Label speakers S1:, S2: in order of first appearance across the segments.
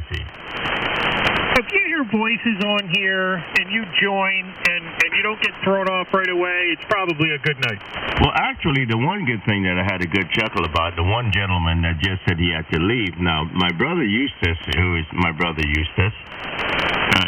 S1: see.
S2: If you hear voices on here and you join and you don't get thrown off right away, it's probably a good night.
S1: Well, actually, the one good thing that I had a good chuckle about, the one gentleman that just said he had to leave. Now, my brother Eustace, who is my brother Eustace,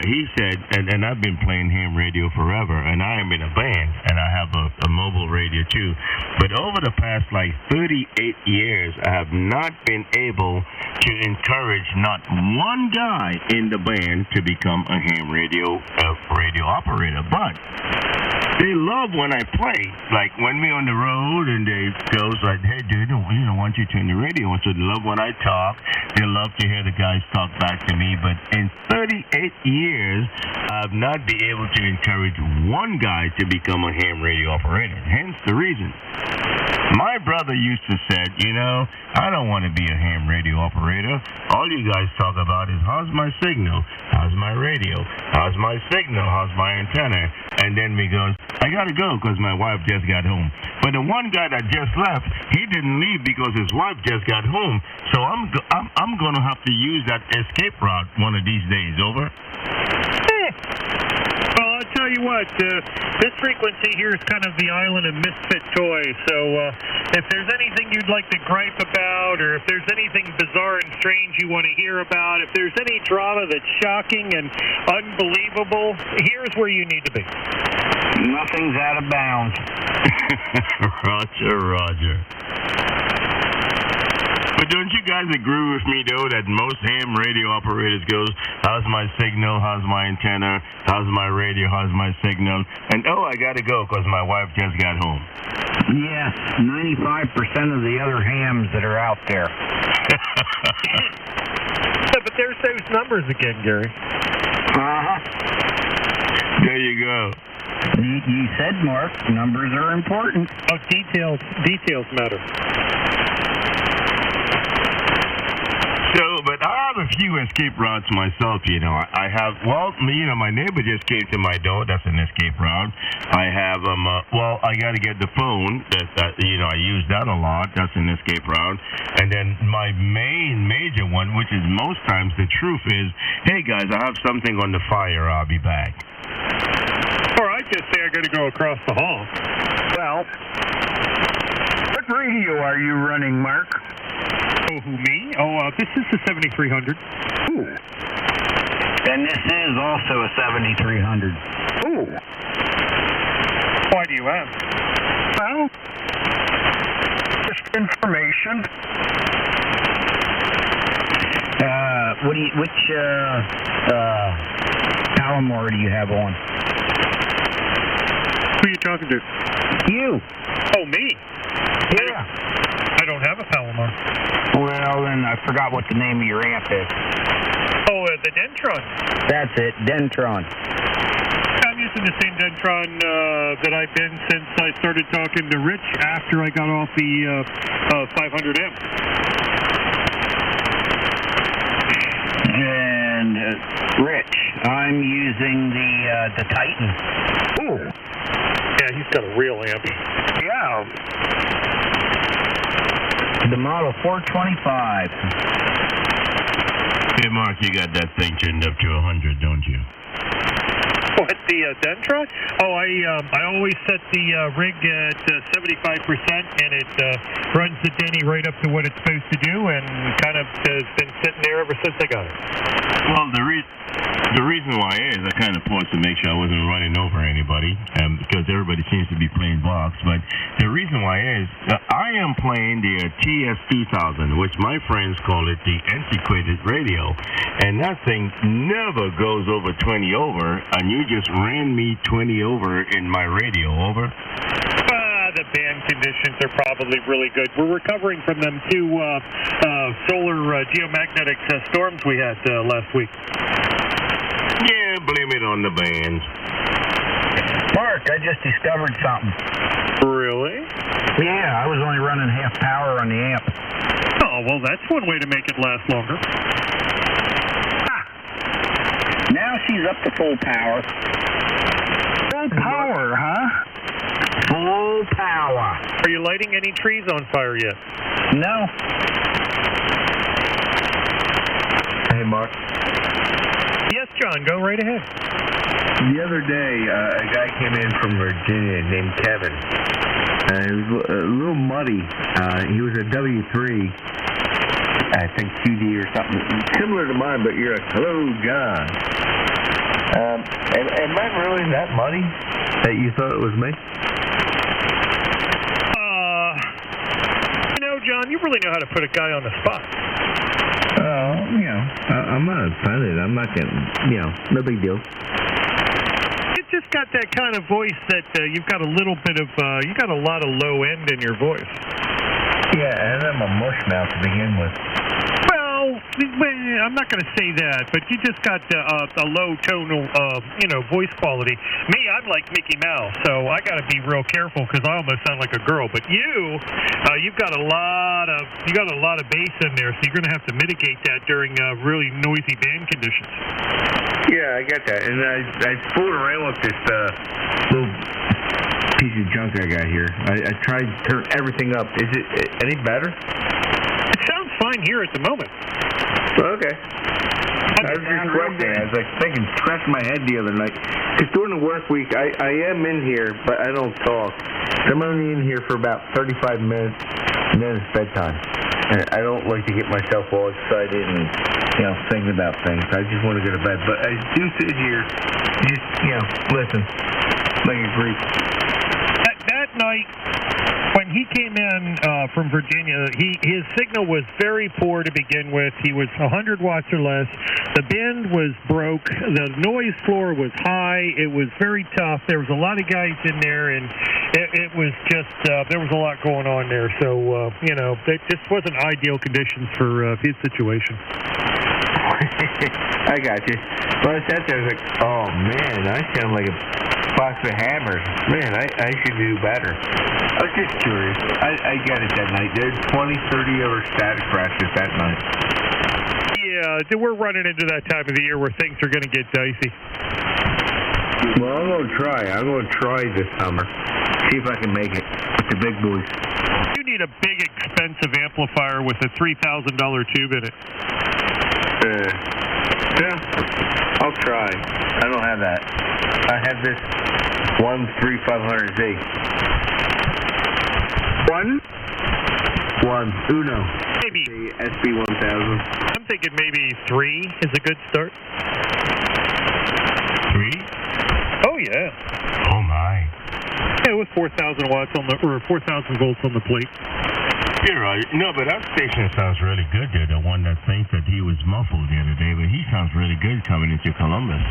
S1: he said, and I've been playing ham radio forever, and I am in a band, and I have a mobile radio too. But over the past, 38 years, I have not been able to encourage not one guy in the band to become a ham radio operator. But they love when I play. Like when we're on the road and they goes like, hey, dude, why don't you turn the radio on? So they love when I talk. They love to hear the guys talk back to me. But in 38 years, I've not been able to encourage one guy to become a ham radio operator. Hence the reason. My brother used to say, I don't want to be a ham radio operator. All you guys talk about is how's my signal, how's my radio, how's my signal, how's my antenna. And then we goes, I got to go because my wife just got home. But the one guy that just left, he didn't leave because his wife just got home. So I'm going to have to use that escape route one of these days. Over?
S2: Well, I'll tell you what, this frequency here is kind of the Island of Misfit Toys, so if there's anything you'd like to gripe about, or if there's anything bizarre and strange you want to hear about, if there's any drama that's shocking and unbelievable, here's where you need to be.
S3: Nothing's out of bounds.
S1: Roger. But don't you guys agree with me, though, that most ham radio operators goes, how's my signal, how's my antenna, how's my radio, how's my signal, and I got to go because my wife just got home.
S3: Yes, 95% of the other hams that are out there.
S2: But there's those numbers again, Gary.
S3: Uh-huh.
S1: There you go.
S3: You said, Mark, numbers are important.
S2: Oh, details matter.
S1: But I have a few escape routes myself, I have, my neighbor just came to my door. That's an escape route. I have, I got to get the phone. I use that a lot. That's an escape route. And then my major one, which is most times the truth is, hey, guys, I have something on the fire. I'll be back.
S2: Or I just say I got to go across the hall.
S3: Well, what radio are you running, Mark?
S2: Oh, who, me? This is the 7300.
S3: Ooh. And this is also a 7300. Ooh.
S2: Why do you ask?
S3: Well, just information. Which Palomar do you have on?
S2: Who are you talking to?
S3: You.
S2: Oh, me?
S3: Yeah.
S2: I don't have a Palomar.
S3: Well, then I forgot what the name of your amp is.
S2: Oh, the Dentron.
S3: That's it, Dentron.
S2: I'm using the same Dentron that I've been since I started talking to Rich after I got off the 500M.
S3: And Rich, I'm using the Titan. Ooh.
S2: Yeah, he's got a real amp.
S3: Yeah. The model 425.
S1: Hey, Mark, you got that thing tuned up to 100, don't you?
S2: What, the Dentron? Oh, I always set the rig at 75%, and it runs the Denny right up to what it's supposed to do, and kind of has been sitting there ever since I got it.
S1: Well, the reason why is I kind of paused to make sure I wasn't running over anybody, because everybody seems to be playing box. But the reason why is I am playing the TS2000, which my friends call it the antiquated radio, and that thing never goes over 20 over, and you just ran me 20 over in my radio. Over.
S2: The band conditions are probably really good. We're recovering from them two solar geomagnetic storms we had last week.
S1: Yeah, blame it on the band.
S3: Mark, I just discovered something.
S2: Really?
S3: Yeah, I was only running half power on the amp.
S2: Oh, well, that's one way to make it last longer.
S3: Now she's up to full power. Full power, huh? Full power.
S2: Are you lighting any trees on fire yet?
S3: No.
S4: Hey, Mark.
S2: John. Go right ahead.
S1: The other day, a guy came in from Virginia named Kevin. He was a little muddy. He was a W3, I think QD or something, similar to mine, but you're like, hello, John. Am I really that muddy that you thought it was me?
S2: John, you really know how to put a guy on the spot.
S1: I'm not offended. I'm not getting, no big deal.
S2: It's just got that kind of voice that you've got a little bit of, you got a lot of low end in your voice.
S1: Yeah, and I'm a mush mouth to begin with.
S2: Well, I'm not going to say that, but you just got a low tonal, voice quality. Me, I'm like Mickey Mouse, so I got to be real careful because I almost sound like a girl. But you've got a lot of bass in there, so you're going to have to mitigate that during really noisy band conditions.
S1: Yeah, I get that, and I fooled around with this little piece of junk I got here. I tried to turn everything up. Is it any better?
S2: It sounds fine here at the moment.
S1: Okay. I was just questioning. I was thinking, scratching my head the other night. Because during the work week, I am in here, but I don't talk. I'm only in here for about 35 minutes, and then it's bedtime. And I don't like to get myself all excited and, thinking about things. I just want to go to bed. But I do sit here, just, listen, like a Greek.
S2: That night, when he came in from Virginia, his signal was very poor to begin with. He was 100 watts or less. The bend was broke. The noise floor was high. It was very tough. There was a lot of guys in there, and it was just, there was a lot going on there. So, it just wasn't ideal conditions for his situation.
S1: I got you. Well, I sat there, I was like, oh, man, I sound like a box of hammers. Man, I should do better. I was just curious. I got it that night. There's 20, 30 other static crashes that night.
S2: Yeah, we're running into that time of the year where things are going to get dicey.
S1: Well, I'm going to try. I'm going to try this summer. See if I can make it with the big boys.
S2: You need a big, expensive amplifier with a $3,000 tube in it.
S1: Yeah, I'll try. I don't have that. I have this 13500Z. One Uno.
S2: Maybe.
S1: The SB1000.
S2: I'm thinking maybe 3 is a good start.
S1: 3?
S2: Oh, yeah.
S1: Oh, my.
S2: Yeah, with 4,000 watts or 4,000 volts on the plate.
S1: You're right. No, but that station sounds really good there. The one that thinks that he was muffled the other day, but he sounds really good coming into Columbus.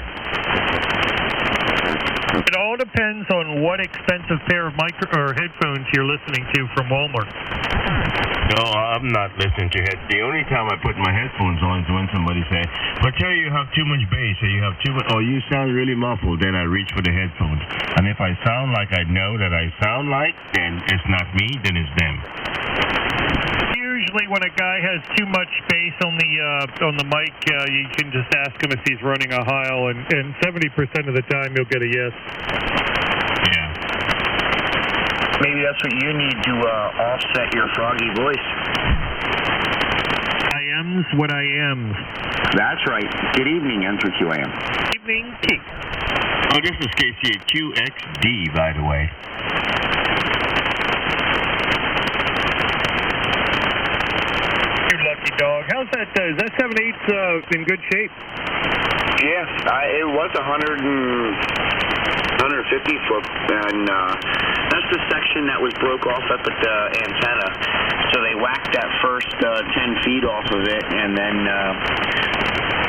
S2: It all depends on what expensive pair of headphones you're listening to from Walmart.
S1: No, I'm not listening to it. The only time I put my headphones on is when somebody says, but tell you have too much bass, or you have too much, or you sound really muffled, then I reach for the headphones. And if I sound like I know that I sound like, then it's not me, then it's them.
S2: Usually when a guy has too much bass on the mic, you can just ask him if he's running a Heil, and 70% of the time you'll get a yes.
S1: Yeah.
S3: Maybe that's what you need to offset your froggy voice.
S2: I am's what I am.
S3: That's right. Good evening, N3QAM.
S2: Evening, Keith.
S1: Oh, this is KCQXD, by the way.
S2: Lucky dog. How's that? Is that 7/8 in good shape?
S3: Yes, it was 150 foot, and that's the section that was broke off up at the antenna. So they whacked that first 10 feet off of it, and then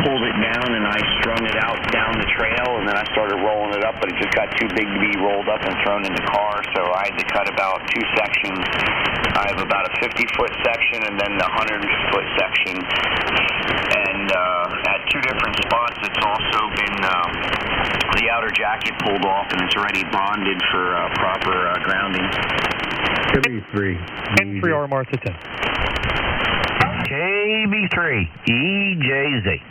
S3: pulled it down, and I strung it out down the trail, and then I started rolling it up, but it just got too big to be rolled up and thrown in the car, so I had to cut about 2 sections. I have about a 50-foot section and then the 100-foot section, and at 2 different spots it's also been the outer jacket pulled off, and it's already bonded for proper grounding.
S1: KB3.
S2: N3R Martha 10.
S3: KB3 EJZ.